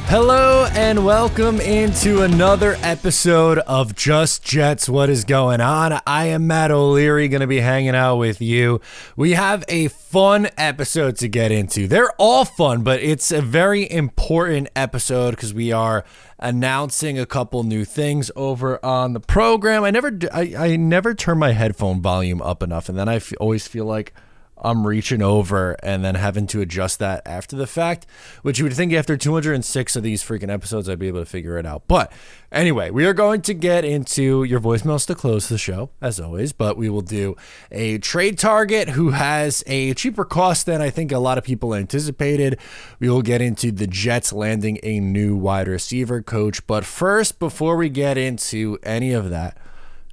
Hello and welcome into another episode of Just Jets. What is going on? I am Matt O'Leary, going to be hanging out with you. We have a fun episode to get into. They're all fun, but it's a very important episode because we are announcing a couple new things over on the program. I never turn my headphone volume up enough, and then I always feel like I'm reaching over and then having to adjust that after the fact, which you would think after 206 of these freaking episodes, I'd be able to figure it out. But anyway, we are going to get into your voicemails to close the show, as always, but we will do a trade target who has a cheaper cost than I think a lot of people anticipated. We will get into the Jets landing a new wide receiver coach. But first, before we get into any of that,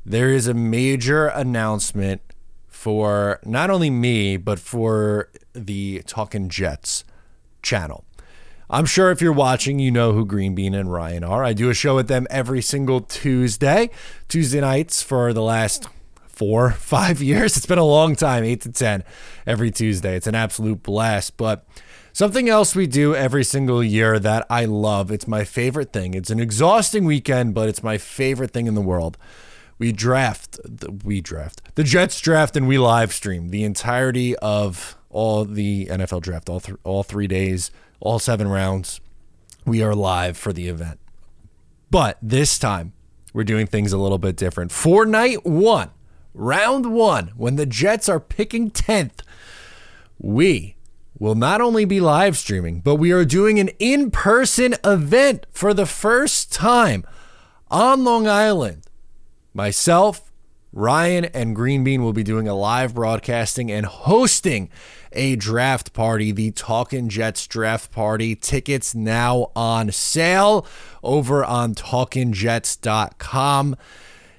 there is a major announcement for not only me, but for the Talkin' Jets channel. I'm sure if you're watching, you know who Green Bean and Ryan are. I do a show with them every single Tuesday nights for the last 4-5 years. It's been a long time, 8 to 10 every Tuesday. It's an absolute blast. But something else we do every single year that I love, it's my favorite thing. It's an exhausting weekend, but it's my favorite thing in the world. The Jets draft, and we live stream the entirety of all the NFL draft, all 3 days, all 7 rounds. We are live for the event. But this time, we're doing things a little bit different. For night 1, round 1, when the Jets are picking 10th, we will not only be live streaming, but we are doing an in-person event for the first time on Long Island. Myself, Ryan, and Green Bean will be doing a live broadcasting and hosting a draft party, the Talkin' Jets draft party. Tickets now on sale over on talkinjets.com.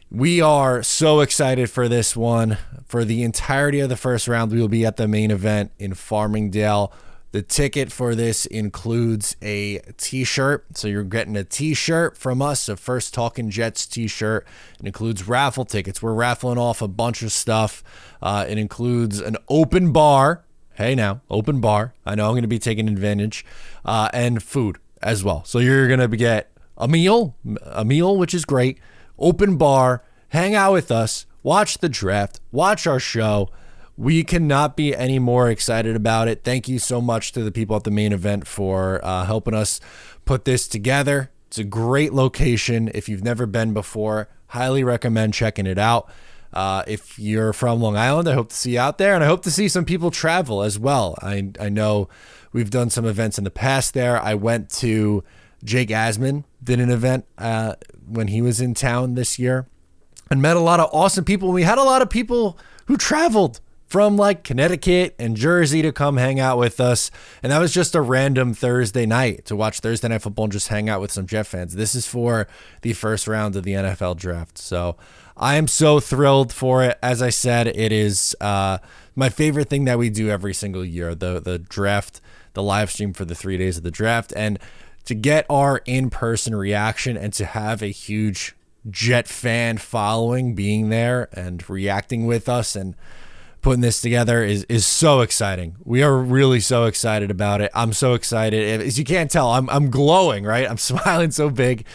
We are so excited for this one. For the entirety of the first round, we will be at the main event in Farmingdale. The ticket for this includes a t-shirt. So you're getting a t-shirt from us, a First Talkin' Jets t-shirt. It includes raffle tickets. We're raffling off a bunch of stuff. It includes an open bar. Hey now, open bar. I know I'm going to be taking advantage. And food as well. So you're going to get a meal, which is great. Open bar, hang out with us, watch the draft, watch our show. We cannot be any more excited about it. Thank you so much to the people at the main event for helping us put this together. It's a great location. If you've never been before, highly recommend checking it out. If you're from Long Island, I hope to see you out there, and I hope to see some people travel as well. I know we've done some events in the past there. I went to Jake Asman, did an event when he was in town this year, and met a lot of awesome people. We had a lot of people who traveled from like Connecticut and Jersey to come hang out with us. And that was just a random Thursday night to watch Thursday Night Football and just hang out with some Jet fans. This is for the first round of the NFL draft. So I am so thrilled for it. As I said, it is my favorite thing that we do every single year, the draft, the live stream for the 3 days of the draft. And to get our in-person reaction and to have a huge Jet fan following being there and reacting with us and putting this together is so exciting. We are really so excited about it. I'm so excited. As you can't tell, I'm glowing, right? I'm smiling so big.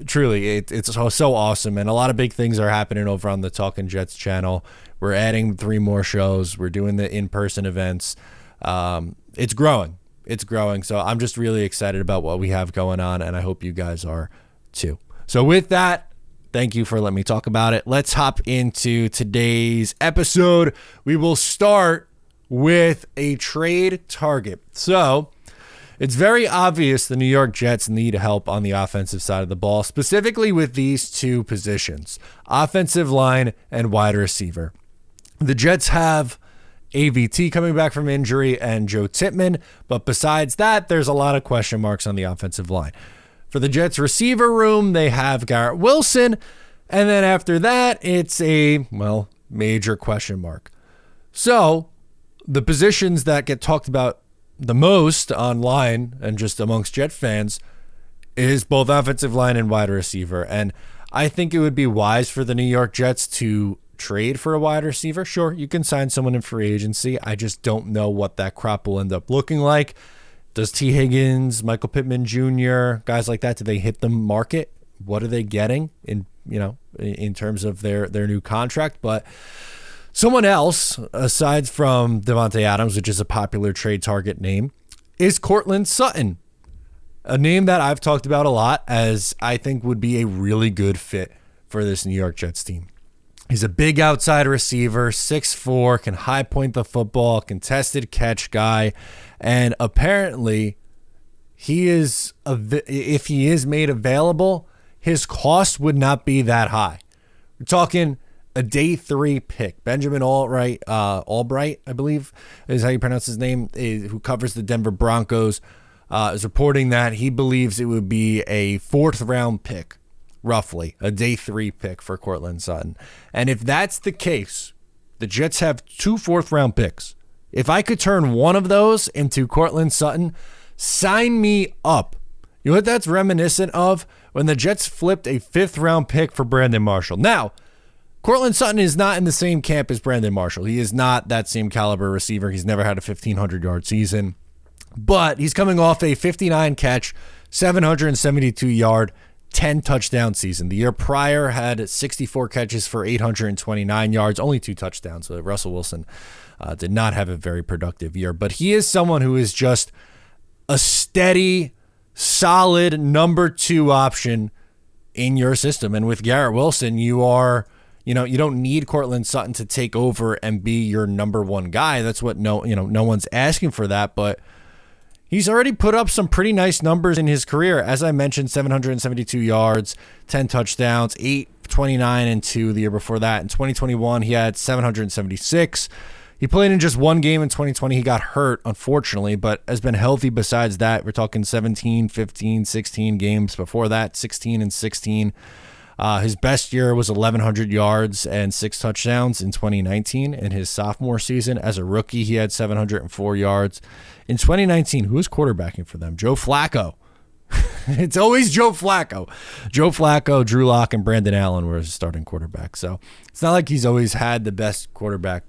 Truly, it's so awesome. And a lot of big things are happening over on the Talkin' Jets channel. We're adding 3 more shows. We're doing the in-person events. It's growing. It's growing. So I'm just really excited about what we have going on, and I hope you guys are too. So with that, thank you for letting me talk about it. Let's hop into today's episode. We will start with a trade target. So it's very obvious the New York Jets need help on the offensive side of the ball, specifically with these 2 positions, offensive line and wide receiver. The Jets have AVT coming back from injury and Joe Tippmann, but besides that, there's a lot of question marks on the offensive line. For the Jets receiver room, they have Garrett Wilson. And then after that, it's a, major question mark. So the positions that get talked about the most online and just amongst Jet fans is both offensive line and wide receiver. And I think it would be wise for the New York Jets to trade for a wide receiver. Sure, you can sign someone in free agency. I just don't know what that crop will end up looking like. Does T. Higgins, Michael Pittman Jr., guys like that, do they hit the market? What are they getting in terms of their new contract? But someone else, aside from Devontae Adams, which is a popular trade target name, is Courtland Sutton, a name that I've talked about a lot as I think would be a really good fit for this New York Jets team. He's a big outside receiver, 6'4", can high point the football, contested catch guy, and apparently if he is made available, his cost would not be that high. We're talking a day 3 pick. Benjamin Albright, I believe is how you pronounce his name, who covers the Denver Broncos, is reporting that he believes it would be a 4th round pick, roughly, a day 3 pick for Courtland Sutton. And if that's the case, the Jets have 2 4th round picks. If I could turn one of those into Courtland Sutton, sign me up. You know what that's reminiscent of? When the Jets flipped a 5th round pick for Brandon Marshall. Now, Courtland Sutton is not in the same camp as Brandon Marshall. He is not that same caliber receiver. He's never had a 1,500-yard season. But he's coming off a 59-catch, 772-yard, 10-touchdown season. The year prior had 64 catches for 829 yards, only 2 touchdowns. So Russell Wilson did not have a very productive year. But he is someone who is just a steady, solid number 2 option in your system. And with Garrett Wilson, you don't need Courtland Sutton to take over and be your number 1 guy. That's what no one's asking for that, but he's already put up some pretty nice numbers in his career. As I mentioned, 772 yards, 10 touchdowns, 829 and 2 the year before that. In 2021, he had 776. He played in just 1 game in 2020. He got hurt, unfortunately, but has been healthy besides that. We're talking 17, 15, 16 games before that, 16 and 16. His best year was 1,100 yards and 6 touchdowns in 2019. In his sophomore season as a rookie, he had 704 yards. In 2019, who was quarterbacking for them? Joe Flacco. It's always Joe Flacco. Joe Flacco, Drew Lock, and Brandon Allen were his starting quarterbacks. So it's not like he's always had the best quarterbacks.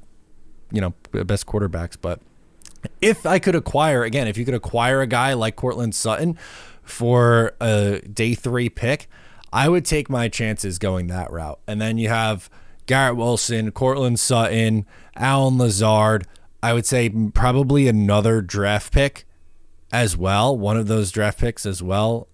But if you could acquire a guy like Courtland Sutton for a day 3 pick, I would take my chances going that route. And then you have Garrett Wilson, Courtland Sutton, Allen Lazard. I would say probably another draft pick as well. One of those draft picks as well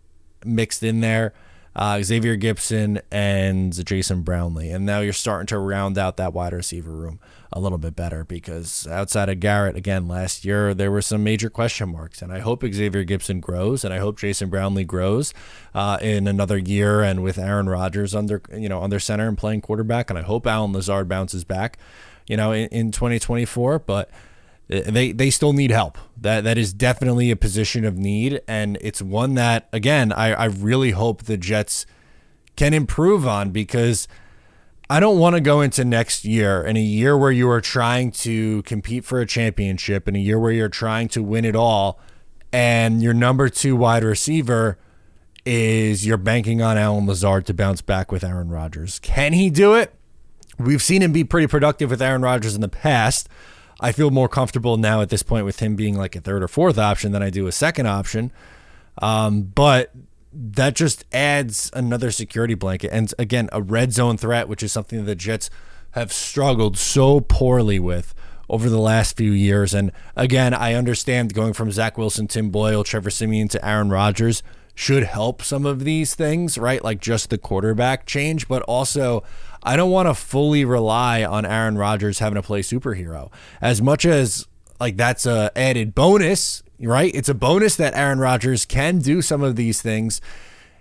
mixed in there. Xavier Gibson and Jason Brownlee. And now you're starting to round out that wide receiver room a little bit better, because outside of Garrett, again, last year, there were some major question marks. And I hope Xavier Gibson grows, and I hope Jason Brownlee grows in another year, and with Aaron Rodgers under center and playing quarterback. And I hope Allen Lazard bounces back, in 2024. But they still need help. That is definitely a position of need, and it's one that, again, I really hope the Jets can improve on, because I don't want to go into next year, in a year where you are trying to compete for a championship, in a year where you're trying to win it all, and your number 2 wide receiver is you're banking on Allen Lazard to bounce back with Aaron Rodgers. Can he do it? We've seen him be pretty productive with Aaron Rodgers in the past. I feel more comfortable now at this point with him being like a 3rd or 4th option than I do a 2nd option. But that just adds another security blanket. And again, a red zone threat, which is something that the Jets have struggled so poorly with over the last few years. And again, I understand going from Zach Wilson, Tim Boyle, Trevor Siemian to Aaron Rodgers should help some of these things, right? Like just the quarterback change, but also I don't want to fully rely on Aaron Rodgers having to play superhero. As much as like that's a added bonus, right? It's a bonus that Aaron Rodgers can do some of these things.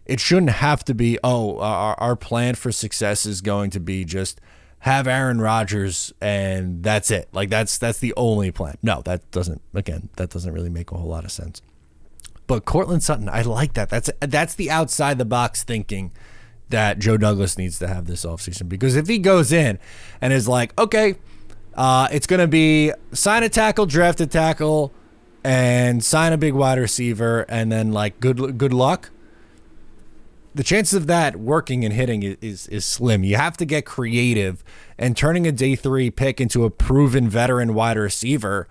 It shouldn't have to be, our plan for success is going to be just have Aaron Rodgers and that's it. Like that's the only plan. No, that doesn't really make a whole lot of sense. But Courtland Sutton, I like that. That's the outside the box thinking that Joe Douglas needs to have this offseason. Because if he goes in and is like, okay, it's going to be sign a tackle, draft a tackle, and sign a big wide receiver, and then like good luck, the chances of that working and hitting is slim. You have to get creative, and turning a day 3 pick into a proven veteran wide receiver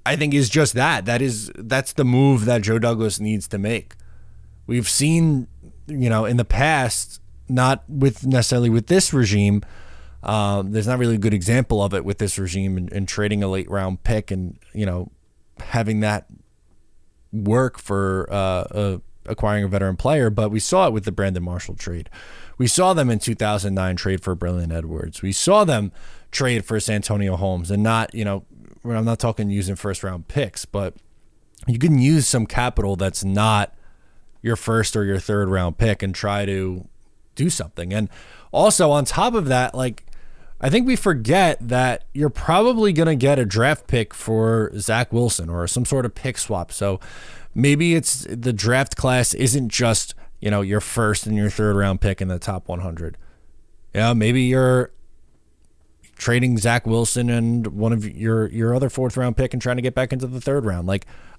I think is just that's the move that Joe Douglas needs to make. We've seen, in the past, not with necessarily with this regime. There's not really a good example of it with this regime and trading a late round pick and, having that work for acquiring a veteran player. But we saw it with the Brandon Marshall trade. We saw them in 2009 trade for Brilliant Edwards. We saw them trade for Santonio Holmes, and not, I'm not talking using first round picks, but you can use some capital that's not your first or your third round pick and try to do something. And also on top of that, I think we forget that you're probably going to get a draft pick for Zach Wilson or some sort of pick swap. So maybe it's the draft class isn't just, your first and your third round pick in the top 100. Maybe you're trading Zach Wilson and one of your other fourth round pick and trying to get back into the third round.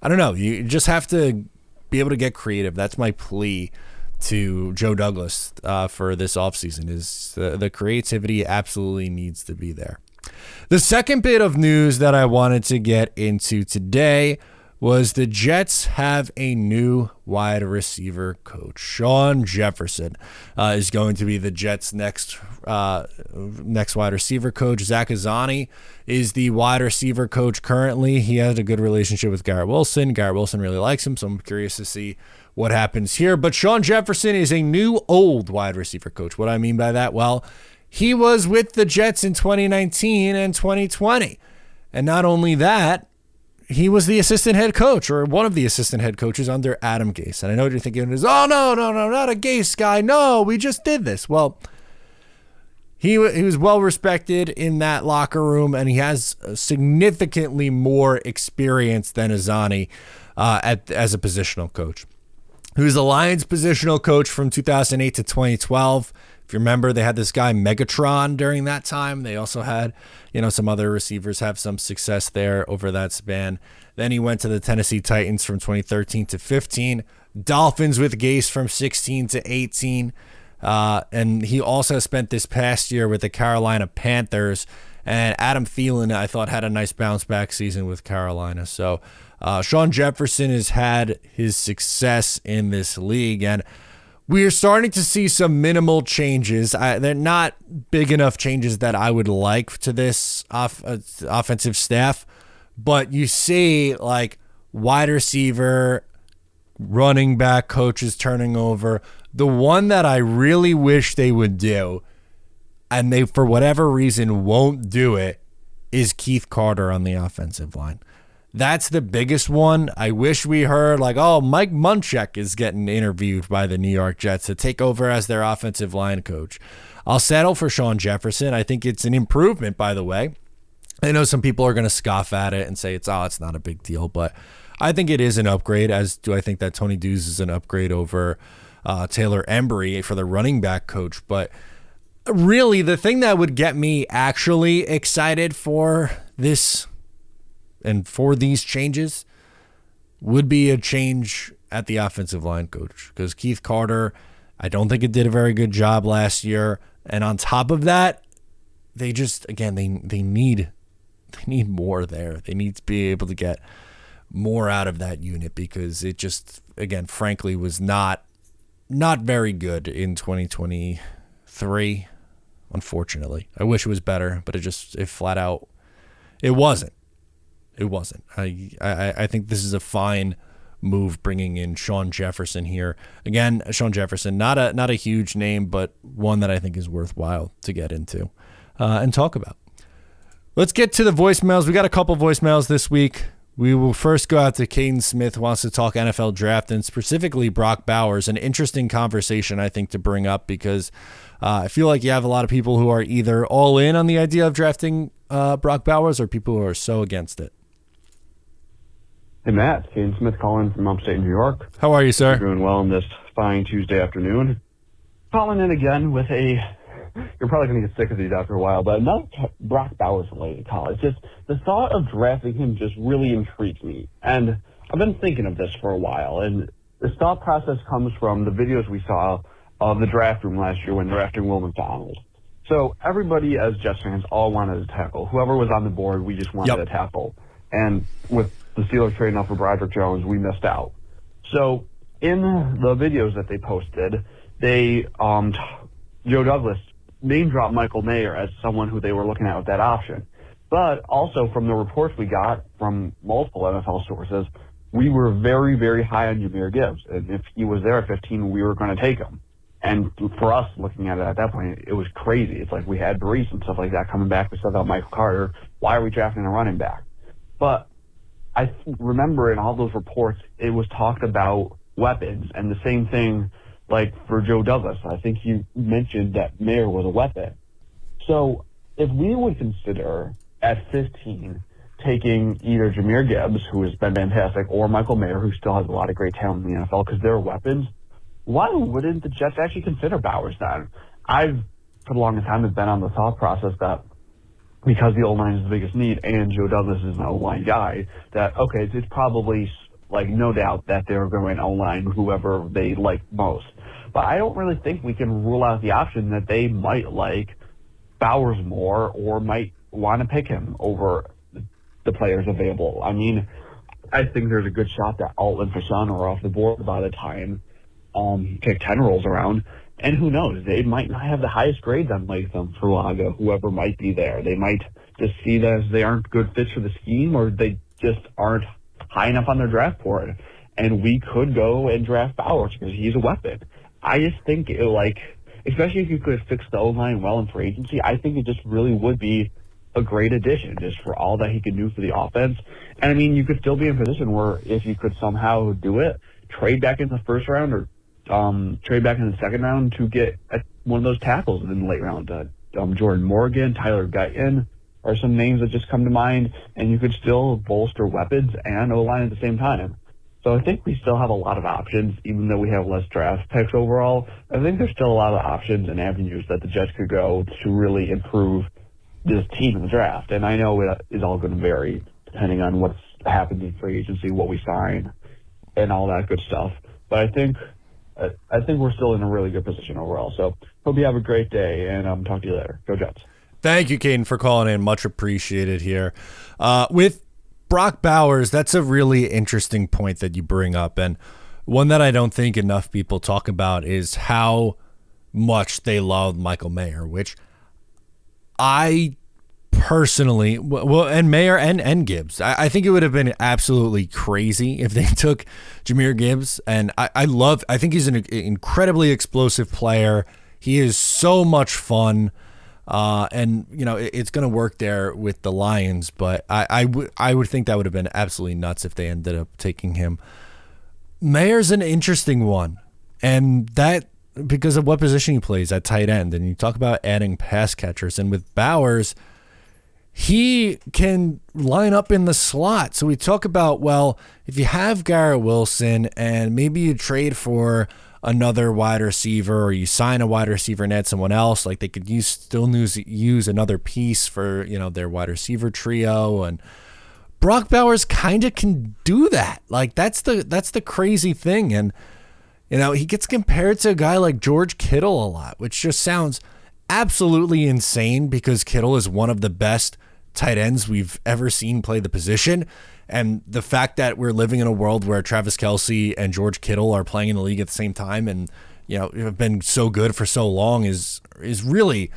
I don't know. You just have to be able to get creative. That's my plea to Joe Douglas for this offseason is the creativity absolutely needs to be there. The second bit of news that I wanted to get into today was the Jets have a new wide receiver coach. Sean Jefferson is going to be the Jets' next wide receiver coach. Zach Azzani is the wide receiver coach currently. He has a good relationship with Garrett Wilson. Garrett Wilson really likes him, so I'm curious to see what happens here. But Sean Jefferson is a new old wide receiver coach. What do I mean by that? Well, he was with the Jets in 2019 and 2020. And not only that, he was the assistant head coach or one of the assistant head coaches under Adam Gase. And I know what you're thinking is, oh, no, not a Gase guy. No, we just did this. Well, he was well respected in that locker room, and he has significantly more experience than Azzani as a positional coach. He was the Lions positional coach from 2008 to 2012. If you remember, they had this guy Megatron during that time. They also had, some other receivers have some success there over that span. Then he went to the Tennessee Titans from 2013 to 15. Dolphins with Gase from 16 to 18. And he also spent this past year with the Carolina Panthers. And Adam Thielen, I thought, had a nice bounce back season with Carolina. So Sean Jefferson has had his success in this league. And we are starting to see some minimal changes. They're not big enough changes that I would like to this offensive staff. But you see, wide receiver, running back coaches turning over. The one that I really wish they would do, and they, for whatever reason, won't do it, is Keith Carter on the offensive line. That's the biggest one. I wish we heard Mike Munchak is getting interviewed by the New York Jets to take over as their offensive line coach. I'll settle for Sean Jefferson. I think it's an improvement, by the way. I know some people are going to scoff at it and say it's not a big deal, but I think it is an upgrade, as do I think that Tony Dews is an upgrade over Taylor Embry for the running back coach. But really, the thing that would get me actually excited for this and for these changes would be a change at the offensive line coach, because Keith Carter, I don't think it did a very good job last year. And on top of that, they just, again, they need more there. They need to be able to get more out of that unit, because it just, again, frankly, was not very good in 2023. Unfortunately, I wish it was better, but it flat out, it wasn't. It wasn't. I think this is a fine move, bringing in Sean Jefferson here. Again, Sean Jefferson, not a huge name, but one that I think is worthwhile to get into and talk about. Let's get to the voicemails. We got a couple voicemails this week. We will first go out to Caden Smith, who wants to talk NFL draft and specifically Brock Bowers. An interesting conversation, I think, to bring up, because I feel like you have a lot of people who are either all in on the idea of drafting Brock Bowers or people who are so against it. Hey, Matt. Caden Smith calling from upstate New York. How are you, sir? Doing well on this fine Tuesday afternoon. Calling in again with you're probably going to get sick of these after a while, but not Brock Bowers related call. It's just the thought of drafting him just really intrigues me. And I've been thinking of this for a while. And this thought process comes from the videos we saw of the draft room last year when drafting Will McDonald. So everybody as Jets fans all wanted a tackle. Whoever was on the board, we just wanted a tackle. And with the Steelers trading up for Broderick Jones, we missed out. So in the videos that they posted, Joe Douglas name dropped Michael Mayer as someone who they were looking at with that option. But also from the reports we got from multiple NFL sources, we were very, very high on Jahmyr Gibbs. And if he was there at 15, we were going to take him. And for us, looking at it at that point, it was crazy. It's like we had Brees and stuff like that coming back. We still got Michael Carter. Why are we drafting a running back? But I remember in all those reports, it was talked about weapons, and the same thing like for Joe Douglas. I think you mentioned that Mayer was a weapon. So if we would consider at 15 taking either Jahmyr Gibbs, who has been fantastic, or Michael Mayer, who still has a lot of great talent in the NFL because they're weapons, why wouldn't the Jets actually consider Bowers then? I've, for the longest time, have been on the thought process that because the O-line is the biggest need and Joe Douglas is an O-line guy, that, okay, it's probably like no doubt that they're going O-line whoever they like most. But I don't really think we can rule out the option that they might like Bowers more or might want to pick him over the players available. I mean, I think there's a good shot that Alt and Fashan are off the board by the time pick 10 rolls around. And who knows? They might not have the highest grades on Latham, Fulaga, whoever might be there. They might just see that as they aren't good fits for the scheme, or they just aren't high enough on their draft board. And we could go and draft Bowers because he's a weapon. I just think, especially if you could fix the O-line well in free agency, I think it just really would be a great addition just for all that he can do for the offense. And, I mean, you could still be in a position where if you could somehow do it, trade back in the first round or trade back in the second round to get one of those tackles in the late round. Jordan Morgan, Tyler Guyton are some names that just come to mind, and you could still bolster weapons and O-line at the same time. So I think we still have a lot of options, even though we have less draft picks overall. I think there's still a lot of options and avenues that the Jets could go to really improve this team in the draft. And I know it is all going to vary depending on what's happened in free agency, what we sign, and all that good stuff. But I think we're still in a really good position overall. So hope you have a great day, and talk to you later. Go Jets. Thank you, Caden, for calling in. Much appreciated here. With Brock Bowers, that's a really interesting point that you bring up, and one that I don't think enough people talk about is how much they love Michael Mayer, which I personally, and Mayer and Gibbs, I think it would have been absolutely crazy if they took Jahmyr Gibbs, and I think he's an incredibly explosive player. He is so much fun. And it's going to work there with the Lions, but I would think that would have been absolutely nuts if they ended up taking him. Mayer's an interesting one, and that because of what position he plays at tight end. And you talk about adding pass catchers, and with Bowers, he can line up in the slot. So we talk about, well, if you have Garrett Wilson and maybe you trade for another wide receiver, or you sign a wide receiver and add someone else, like they could use another piece for their wide receiver trio, and Brock Bowers kind of can do that. Like that's the crazy thing, and he gets compared to a guy like George Kittle a lot, which just sounds absolutely insane because Kittle is one of the best tight ends we've ever seen play the position. And the fact that we're living in a world where Travis Kelce and George Kittle are playing in the league at the same time and have been so good for so long is really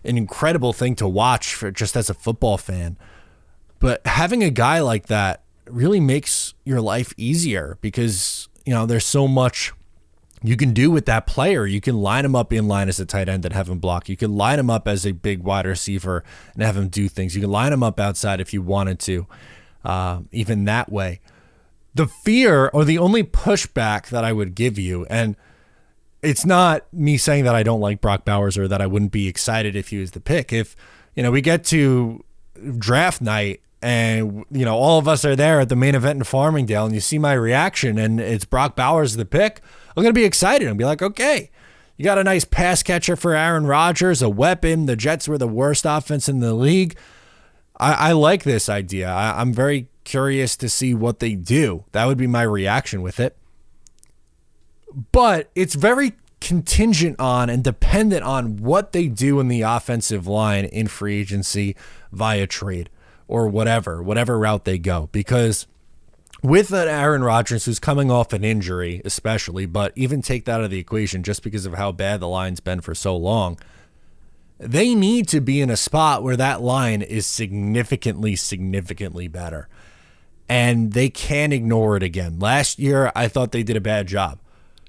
an incredible thing to watch for just as a football fan. But having a guy like that really makes your life easier because there's so much you can do with that player. You can line him up in line as a tight end and have him block. You can line him up as a big wide receiver and have him do things. You can line him up outside if you wanted to. Even that way. The fear or the only pushback that I would give you, and it's not me saying that I don't like Brock Bowers or that I wouldn't be excited if he was the pick. If, we get to draft night and, all of us are there at the main event in Farmingdale and you see my reaction and it's Brock Bowers the pick, I'm going to be excited and be like, okay, you got a nice pass catcher for Aaron Rodgers, a weapon. The Jets were the worst offense in the league. I like this idea. I'm very curious to see what they do. That would be my reaction with it. But it's very contingent on and dependent on what they do in the offensive line in free agency via trade. or whatever route they go. Because with an Aaron Rodgers who's coming off an injury, especially, but even take that out of the equation just because of how bad the line's been for so long, they need to be in a spot where that line is significantly better. And they can't ignore it again. Last year, I thought they did a bad job.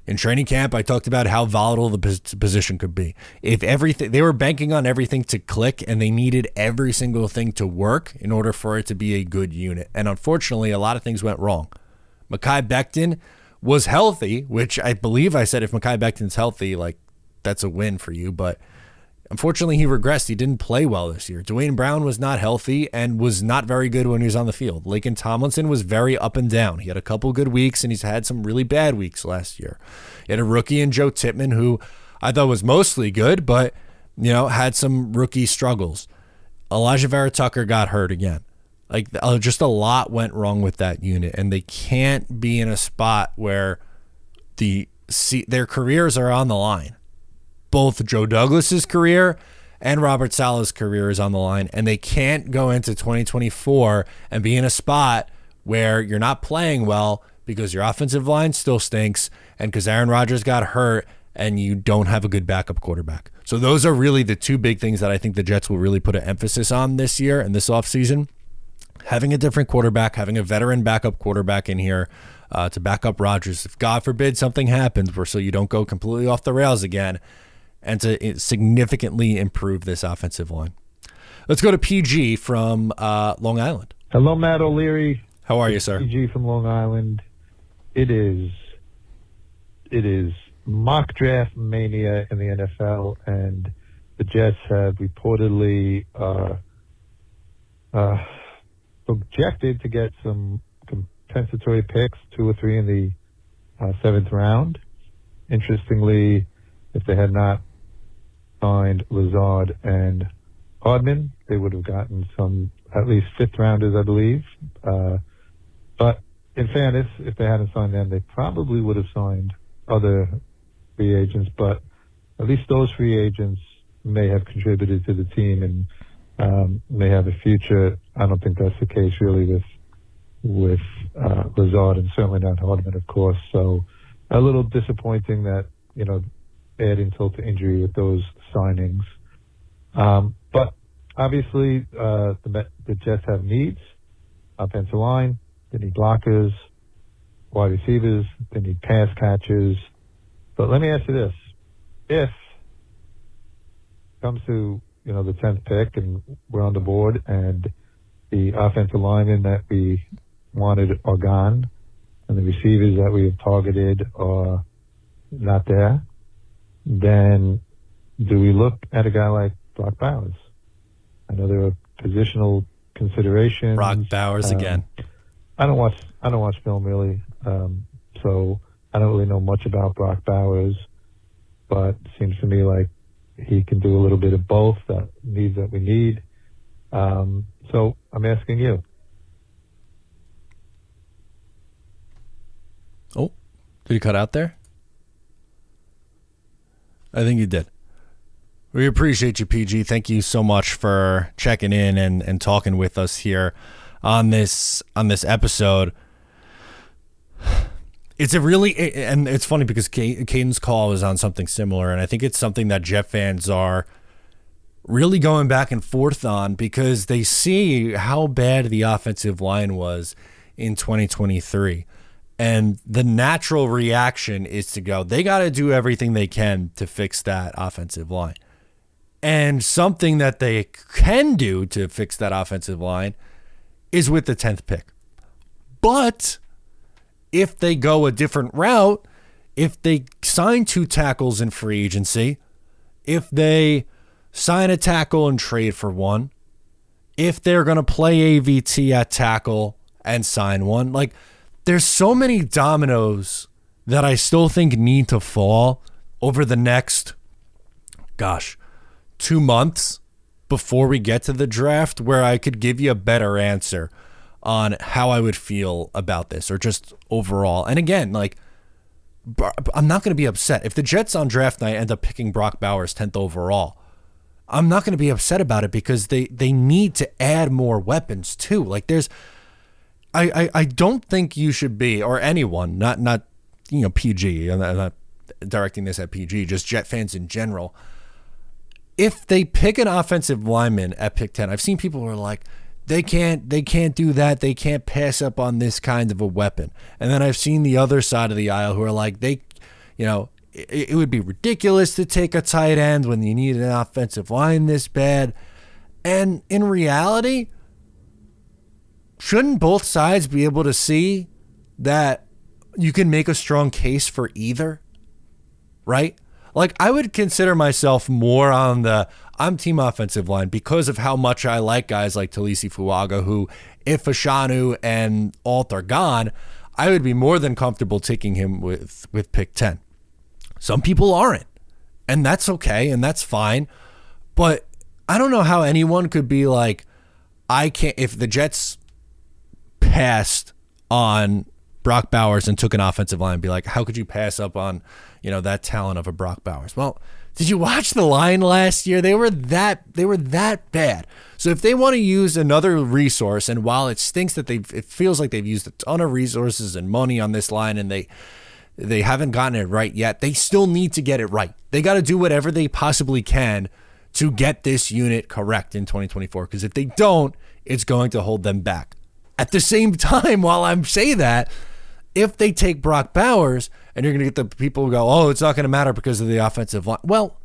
In training camp, I talked about how volatile the position could be. If everything, they were banking on everything to click, and they needed every single thing to work in order for it to be a good unit. And unfortunately, a lot of things went wrong. Mekhi Becton was healthy, which I believe I said if Mekhi Becton's healthy, like, that's a win for you. But unfortunately, he regressed. He didn't play well this year. Dwayne Brown was not healthy and was not very good when he was on the field. Laken Tomlinson was very up and down. He had a couple good weeks, and he's had some really bad weeks last year. He had a rookie in Joe Tippmann, who I thought was mostly good, but had some rookie struggles. Elijah Vera Tucker got hurt again. Like, just a lot went wrong with that unit, and they can't be in a spot where their careers are on the line. Both Joe Douglas's career and Robert Saleh's career is on the line, and they can't go into 2024 and be in a spot where you're not playing well because your offensive line still stinks and because Aaron Rodgers got hurt and you don't have a good backup quarterback. So those are really the two big things that I think the Jets will really put an emphasis on this year and this offseason. Having a different quarterback, having a veteran backup quarterback in here to back up Rodgers. If God forbid something happens so you don't go completely off the rails again, and to significantly improve this offensive line. Let's go to PG from Long Island. Hello, Matt O'Leary. How are you, sir? PG from Long Island. It is mock draft mania in the NFL, and the Jets have reportedly projected to get some compensatory picks, 2 or 3 in the 7th round. Interestingly, if they had not signed Lazard and Hardman, they would have gotten some, at least 5th rounders, I believe. But in fairness, if they hadn't signed them, they probably would have signed other free agents. But at least those free agents may have contributed to the team and may have a future. I don't think that's the case really with Lazard, and certainly not Hardman, of course. So a little disappointing that, add insult to injury with those signings. But obviously, the Jets have needs. Offensive line, they need blockers, wide receivers, they need pass catchers. But let me ask you this. If it comes to, the 10th pick and we're on the board and the offensive linemen that we wanted are gone and the receivers that we have targeted are not there, then do we look at a guy like Brock Bowers? I know there are positional considerations. Brock Bowers again. I don't watch film really, so I don't really know much about Brock Bowers, but it seems to me like he can do a little bit of both, that needs that we need. So I'm asking you. Oh, did he cut out there? I think you did. We appreciate you, PG. Thank you so much for checking in and talking with us here on this episode. It's and it's funny because Caden's call was on something similar, and I think it's something that Jet fans are really going back and forth on because they see how bad the offensive line was in 2023. And the natural reaction is to go, they got to do everything they can to fix that offensive line. And something that they can do to fix that offensive line is with the 10th pick. But if they go a different route, if they sign 2 tackles in free agency, if they sign a tackle and trade for one, if they're going to play AVT at tackle and sign one, like, there's so many dominoes that I still think need to fall over the next, 2 months before we get to the draft where I could give you a better answer on how I would feel about this or just overall. And again, like, I'm not going to be upset. If the Jets on draft night end up picking Brock Bowers 10th overall, I'm not going to be upset about it because they need to add more weapons too. Like I don't think you should be, or anyone, not PG. I'm not directing this at PG, just Jet fans in general. If they pick an offensive lineman at pick 10, I've seen people who are like, they can't do that. They can't pass up on this kind of a weapon. And then I've seen the other side of the aisle who are like, it would be ridiculous to take a tight end when you need an offensive line this bad. And in reality, shouldn't both sides be able to see that you can make a strong case for either? Right? Like, I would consider myself more on I'm team offensive line because of how much I like guys like Talisi Fuaga, who, if Ashanu and Alt are gone, I would be more than comfortable taking him with pick 10. Some people aren't, and that's okay, and that's fine. But I don't know how anyone could be like, I can't, if the Jets passed on Brock Bowers and took an offensive line, be like, how could you pass up on, that talent of a Brock Bowers? Well, did you watch the line last year? They were that bad. So if they want to use another resource, and while it stinks that it feels like they've used a ton of resources and money on this line, and they haven't gotten it right yet, they still need to get it right. They got to do whatever they possibly can to get this unit correct in 2024, because if they don't, it's going to hold them back. At the same time, while I'm saying that, if they take Brock Bowers, and you're going to get the people who go, oh, it's not going to matter because of the offensive line. Well,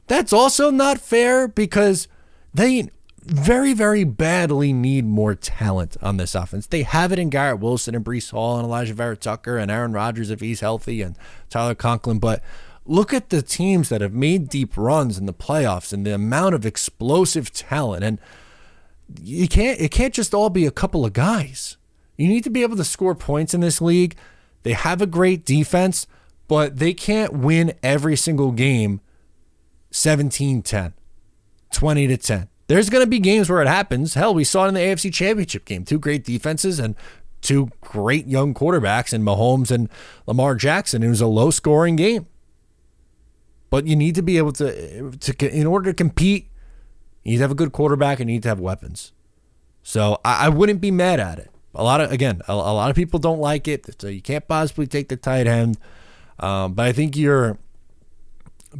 that's also not fair, because they very, very badly need more talent on this offense. They have it in Garrett Wilson and Breece Hall and Elijah Vera-Tucker and Aaron Rodgers if he's healthy and Tyler Conklin. But look at the teams that have made deep runs in the playoffs and the amount of explosive talent. And it can't just all be a couple of guys. You need to be able to score points in this league. They have a great defense, but they can't win every single game 17-10, 20-10. There's going to be games where it happens. Hell, we saw it in the AFC Championship game. Two great defenses and two great young quarterbacks in Mahomes and Lamar Jackson. It was a low-scoring game. But you need to be able to in order to compete, you need to have a good quarterback and you need to have weapons. So I wouldn't be mad at it. A lot of people don't like it, so you can't possibly take the tight end. But I think you're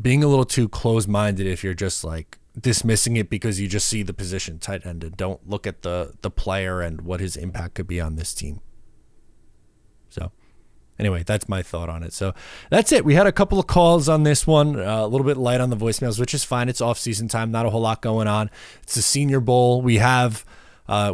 being a little too close-minded if you're just like dismissing it because you just see the position tight end and don't look at the player and what his impact could be on this team. So anyway, that's my thought on it. So that's it. We had a couple of calls on this one, a little bit light on the voicemails, which is fine. It's off-season time, not a whole lot going on. It's the Senior Bowl. We have...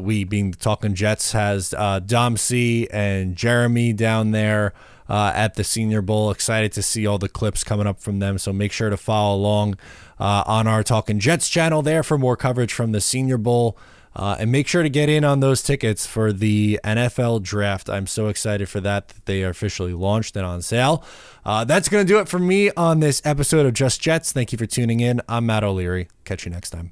we being Talking Jets has Dom C and Jeremy down there at the Senior Bowl. Excited to see all the clips coming up from them. So make sure to follow along on our Talking Jets channel there for more coverage from the Senior Bowl. And make sure to get in on those tickets for the NFL draft. I'm so excited for that they are officially launched and on sale. That's going to do it for me on this episode of Just Jets. Thank you for tuning in. I'm Matt O'Leary. Catch you next time.